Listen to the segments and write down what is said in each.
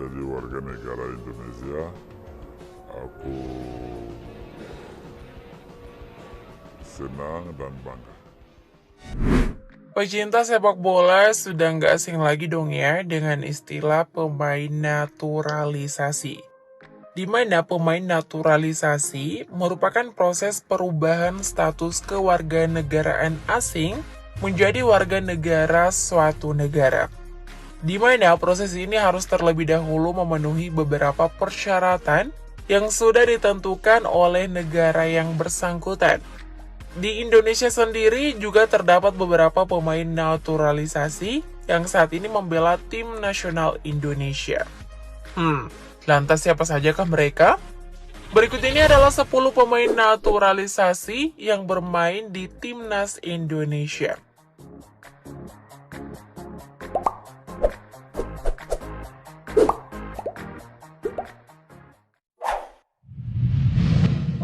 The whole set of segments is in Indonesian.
jadi warga negara Indonesia, aku senang dan bangga. Pecinta sepak bola sudah nggak asing lagi dong ya dengan istilah pemain naturalisasi. Di mana pemain naturalisasi merupakan proses perubahan status kewarganegaraan asing menjadi warga negara suatu negara. Di mana proses ini harus terlebih dahulu memenuhi beberapa persyaratan yang sudah ditentukan oleh negara yang bersangkutan. Di Indonesia sendiri juga terdapat beberapa pemain naturalisasi yang saat ini membela tim nasional Indonesia. Lantas siapa sajakah mereka? Berikut ini adalah 10 pemain naturalisasi yang bermain di Timnas Indonesia.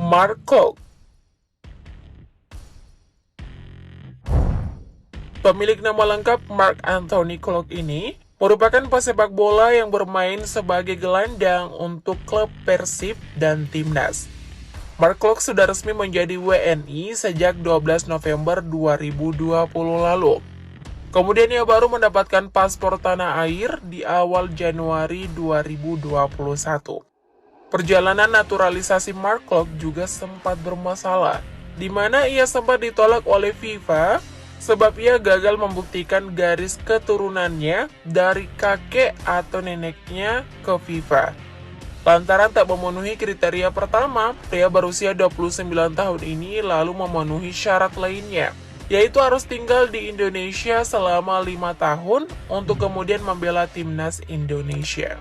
Mark Klok. Pemilik nama lengkap Mark Anthony Klok ini merupakan pesepak bola yang bermain sebagai gelandang untuk klub Persib dan Timnas. Mark Klok sudah resmi menjadi WNI sejak 12 November 2020 lalu. Kemudian ia baru mendapatkan paspor tanah air di awal Januari 2021. Perjalanan naturalisasi Mark Klok juga sempat bermasalah, di mana ia sempat ditolak oleh FIFA sebab ia gagal membuktikan garis keturunannya dari kakek atau neneknya ke FIFA. Lantaran tak memenuhi kriteria pertama, pria berusia 29 tahun ini lalu memenuhi syarat lainnya, yaitu harus tinggal di Indonesia selama 5 tahun untuk kemudian membela Timnas Indonesia.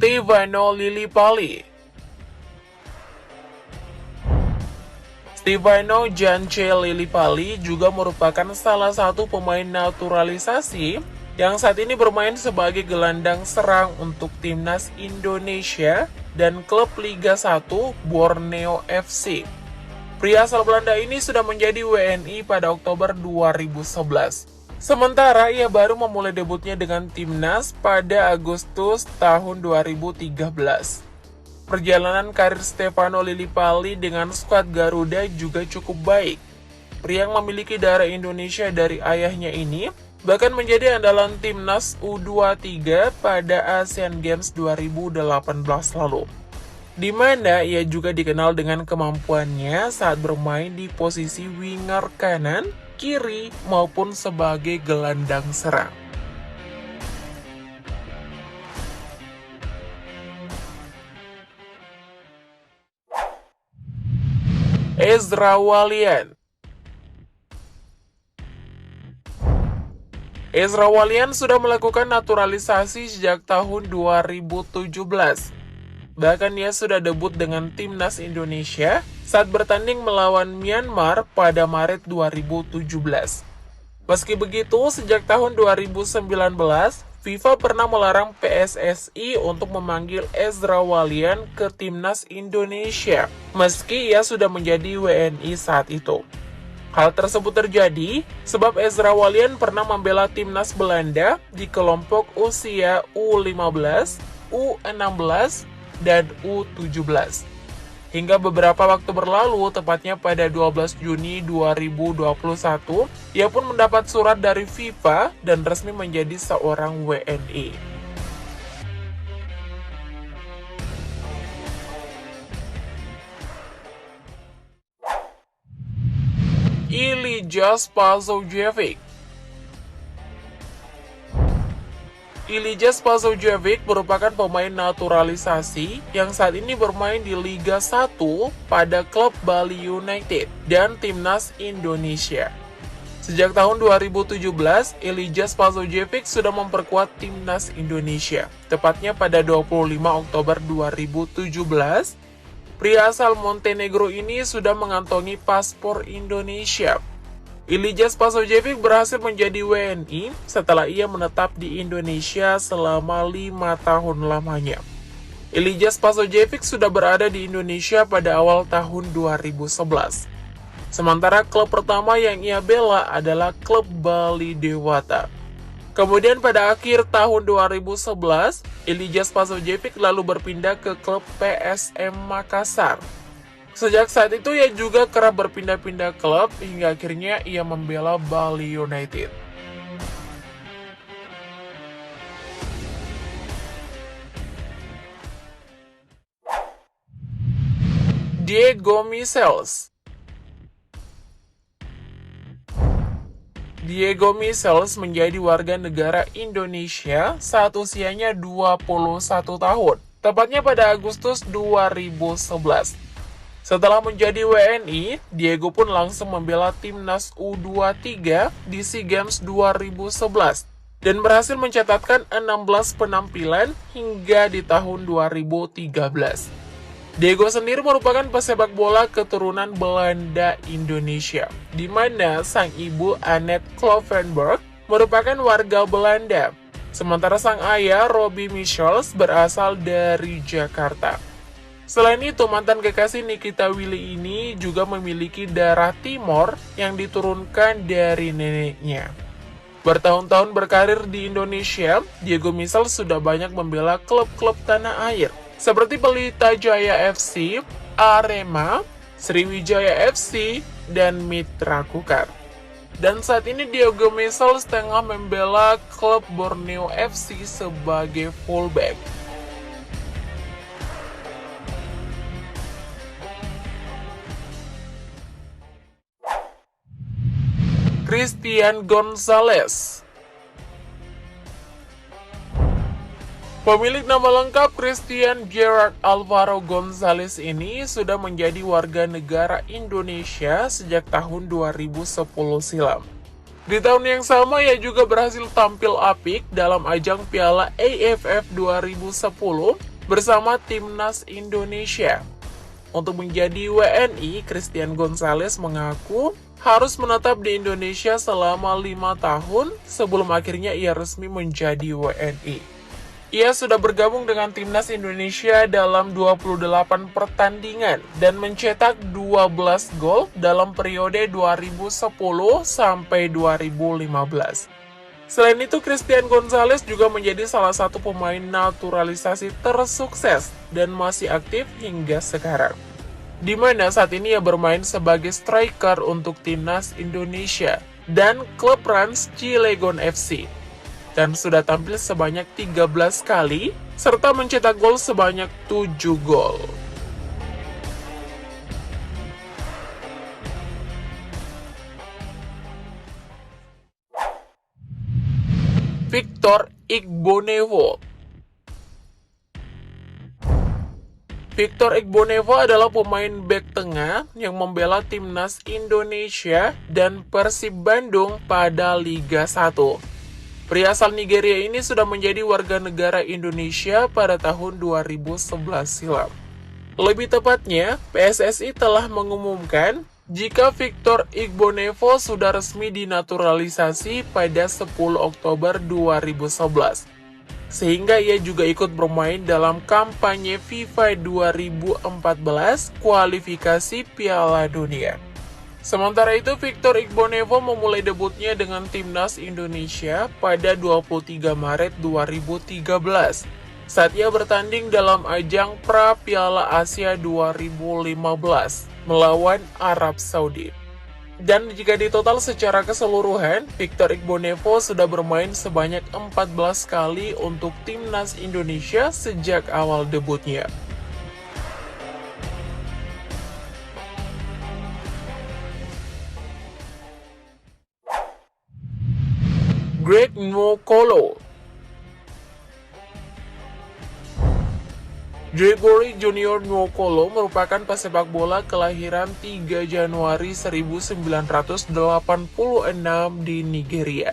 Stefano Lillipali. Stefano Giance Lillipali juga merupakan salah satu pemain naturalisasi yang saat ini bermain sebagai gelandang serang untuk Timnas Indonesia dan klub Liga 1 Borneo FC. Pria asal Belanda ini sudah menjadi WNI pada Oktober 2011. Sementara ia baru memulai debutnya dengan Timnas pada Agustus tahun 2013. Perjalanan karir Stefano Lillipali dengan skuad Garuda juga cukup baik. Pria yang memiliki darah Indonesia dari ayahnya ini bahkan menjadi andalan Timnas U23 pada Asian Games 2018 lalu, di mana ia juga dikenal dengan kemampuannya saat bermain di posisi winger kanan, kiri, maupun sebagai gelandang serang. Ezra Walian. Ezra Walian sudah melakukan naturalisasi sejak tahun 2017. Bahkan ia sudah debut dengan Timnas Indonesia saat bertanding melawan Myanmar pada Maret 2017. Meski begitu, sejak tahun 2019, FIFA pernah melarang PSSI untuk memanggil Ezra Walian ke Timnas Indonesia, meski ia sudah menjadi WNI saat itu. Hal tersebut terjadi sebab Ezra Walian pernah membela Timnas Belanda di kelompok usia U15, U16, dan U17. Hingga beberapa waktu berlalu, tepatnya pada 12 Juni 2021, ia pun mendapat surat dari FIFA dan resmi menjadi seorang WNI. Ilija Spasojevic. Ilija Spasojevic merupakan pemain naturalisasi yang saat ini bermain di Liga 1 pada klub Bali United dan Timnas Indonesia. Sejak tahun 2017, Ilija Spasojevic sudah memperkuat Timnas Indonesia. Tepatnya pada 25 Oktober 2017, pria asal Montenegro ini sudah mengantongi paspor Indonesia. Ilija Spasojevic berhasil menjadi WNI setelah ia menetap di Indonesia selama 5 tahun lamanya. Ilija Spasojevic sudah berada di Indonesia pada awal tahun 2011. Sementara klub pertama yang ia bela adalah klub Bali Dewata. Kemudian pada akhir tahun 2011, Elijah Spasojevic lalu berpindah ke klub PSM Makassar. Sejak saat itu ia juga kerap berpindah-pindah klub hingga akhirnya ia membela Bali United. Diego Michels. Diego Michels menjadi warga negara Indonesia saat usianya 21 tahun, tepatnya pada Agustus 2011. Setelah menjadi WNI, Diego pun langsung membela timnas U23 di SEA Games 2011 dan berhasil mencatatkan 16 penampilan hingga di tahun 2013. Diego sendiri merupakan pesepak bola keturunan Belanda Indonesia, di mana sang ibu Annette Klovenberg merupakan warga Belanda, sementara sang ayah Robbie Michels berasal dari Jakarta. Selain itu, mantan kekasih Nikita Willy ini juga memiliki darah Timor yang diturunkan dari neneknya. Bertahun-tahun berkarir di Indonesia, Diego Michels sudah banyak membela klub-klub tanah air, seperti Pelita Jaya FC, Arema, Sriwijaya FC, dan Mitra Kukar. Dan saat ini Diego Michels tengah membela klub Borneo FC sebagai fullback. Christian Gonzalez. Pemilik nama lengkap Christian Gerard Alvaro Gonzalez ini sudah menjadi warga negara Indonesia sejak tahun 2010 silam. Di tahun yang sama ia juga berhasil tampil apik dalam ajang Piala AFF 2010 bersama Timnas Indonesia. Untuk menjadi WNI, Christian Gonzalez mengaku harus menetap di Indonesia selama 5 tahun sebelum akhirnya ia resmi menjadi WNI. Ia sudah bergabung dengan Timnas Indonesia dalam 28 pertandingan dan mencetak 12 gol dalam periode 2010 sampai 2015. Selain itu, Christian Gonzalez juga menjadi salah satu pemain naturalisasi tersukses dan masih aktif hingga sekarang, di mana saat ini ia bermain sebagai striker untuk Timnas Indonesia dan klub Rans Cilegon FC, dan sudah tampil sebanyak 13 kali, serta mencetak gol sebanyak 7 gol. Victor Igbonevo. Victor Igbonevo adalah pemain bek tengah yang membela Timnas Indonesia dan Persib Bandung pada Liga 1. Pria asal Nigeria ini sudah menjadi warga negara Indonesia pada tahun 2011 silam. Lebih tepatnya, PSSI telah mengumumkan jika Victor Igbonevo sudah resmi dinaturalisasi pada 10 Oktober 2011. Sehingga ia juga ikut bermain dalam kampanye FIFA 2014 kualifikasi Piala Dunia. Sementara itu, Victor Igbonevo memulai debutnya dengan Timnas Indonesia pada 23 Maret 2013 saat ia bertanding dalam ajang Pra Piala Asia 2015 melawan Arab Saudi. Dan jika ditotal secara keseluruhan, Victor Igbonevo sudah bermain sebanyak 14 kali untuk Timnas Indonesia sejak awal debutnya. Greg Nwokolo. Gregory Junior Nwokolo merupakan pesepak bola kelahiran 3 Januari 1986 di Nigeria.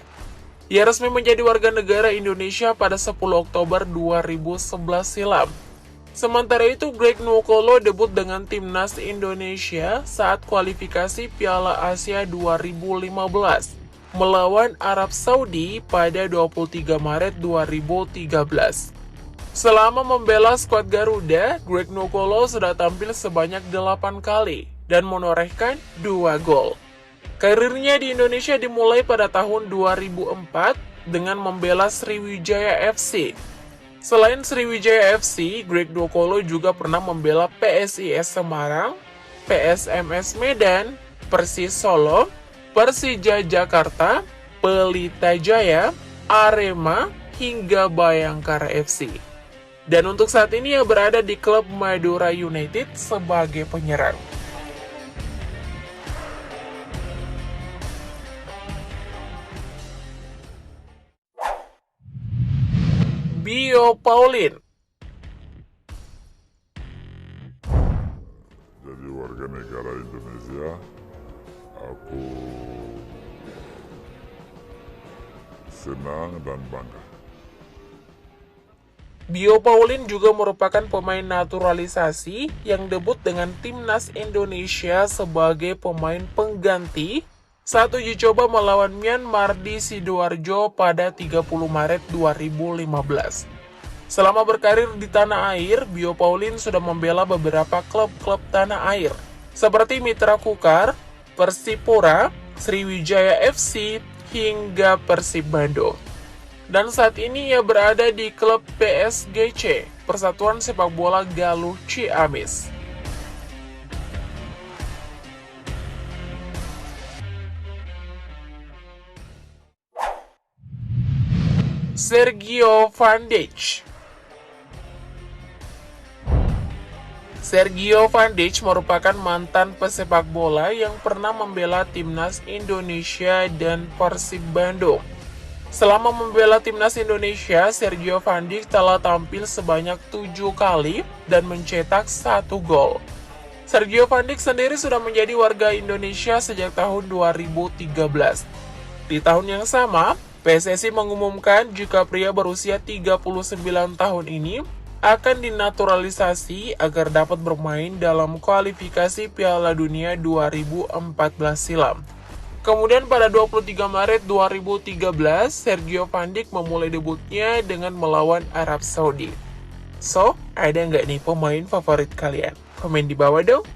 Ia resmi menjadi warga negara Indonesia pada 10 Oktober 2011 silam. Sementara itu, Greg Nwokolo debut dengan Timnas Indonesia saat kualifikasi Piala Asia 2015 melawan Arab Saudi pada 23 Maret 2013. Selama membela skuad Garuda, Greg Nwokolo sudah tampil sebanyak 8 kali dan menorehkan 2 gol. Karirnya di Indonesia dimulai pada tahun 2004 dengan membela Sriwijaya FC. Selain Sriwijaya FC, Greg Dwokolo juga pernah membela PSIS Semarang, PSMS Medan, Persis Solo, Persija Jakarta, Pelita Jaya, Arema, hingga Bayangkara FC. Dan untuk saat ini ia berada di klub Madura United sebagai penyerang. Bio Pauline. Jadi warga negara Indonesia, aku senang dan bangga. Bio Pauline juga merupakan pemain naturalisasi yang debut dengan timnas Indonesia sebagai pemain pengganti saat uji coba melawan Myanmar di Sidoarjo pada 30 Maret 2015. Selama berkarir di tanah air, Bio Pauline sudah membela beberapa klub-klub tanah air seperti Mitra Kukar, Persipura, Sriwijaya FC, hingga Persib Bandung. Dan saat ini ia berada di klub PSGC, Persatuan Sepak Bola Galuh Ciamis. Sergio Van Dijk. Sergio Van Dijk merupakan mantan pesepak bola yang pernah membela timnas Indonesia dan Persib Bandung. Selama membela timnas Indonesia, Sergio Van Dijk telah tampil sebanyak 7 kali dan mencetak 1 gol. Sergio Van Dijk sendiri sudah menjadi warga Indonesia sejak tahun 2013. Di tahun yang sama, PSSI mengumumkan jika pria berusia 39 tahun ini akan dinaturalisasi agar dapat bermain dalam kualifikasi Piala Dunia 2014 silam. Kemudian pada 23 Maret 2013, Sergio Van Dijk memulai debutnya dengan melawan Arab Saudi. So, ada nggak nih pemain favorit kalian? Komen di bawah dong!